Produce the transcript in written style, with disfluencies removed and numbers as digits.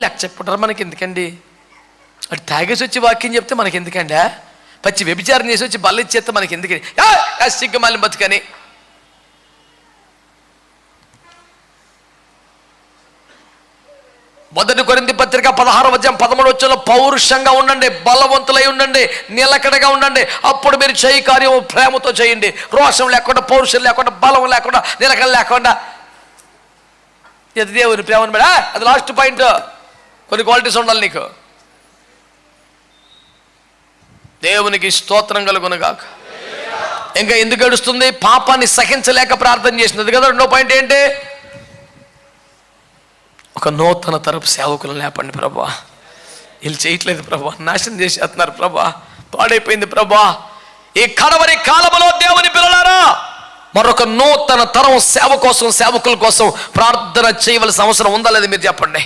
లెక్క చెప్పుకుంటారు, మనకి ఎందుకండి? అటు తాగేసి వచ్చి వాక్యం చెప్తే మనకి ఎందుకండి? పచ్చి వ్యభిచారం చేసి వచ్చి బల్ల ఇచ్చేస్తే మనకి ఎందుకని? సిగ్గుమాలి బతుకని. మొదటి కొరింథీ పత్రిక 16:13 పౌరుషంగా ఉండండి, బలవంతులై ఉండండి, నిలకడగా ఉండండి, అప్పుడు మీరు చేయి కార్యం ప్రేమతో చేయండి. రోషం లేకుండా, పౌరుషం లేకుండా, బలం లేకుండా, నిలకడ లేకుండా. దేవుని ప్రేమను బడా అది లాస్ట్ పాయింట్. కొన్ని క్వాలిటీస్ ఉండాలి నీకు. దేవునికి స్తోత్రం కలుగునుగాక. ఇంకా ఎందుకు ఏడుస్తుంది? పాపాన్ని సహించలేక ప్రార్థన చేసినది కదా. రెండో పాయింట్ ఏంటి? ఒక నూతన తరపు సేవకులను లేపండి ప్రభా. వీళ్ళు చేయట్లేదు ప్రభా, నాశనం చేసేస్తున్నారు ప్రభా, పాడైపోయింది ప్రభా. ఈ కడవరి కాలములో దేవుని పిల్లలారా, మరొక నూతన తరం సేవ కోసం, సేవకుల కోసం ప్రార్థన చేయవలసిన అవసరం ఉందా లేదు? మీరు చెప్పండి.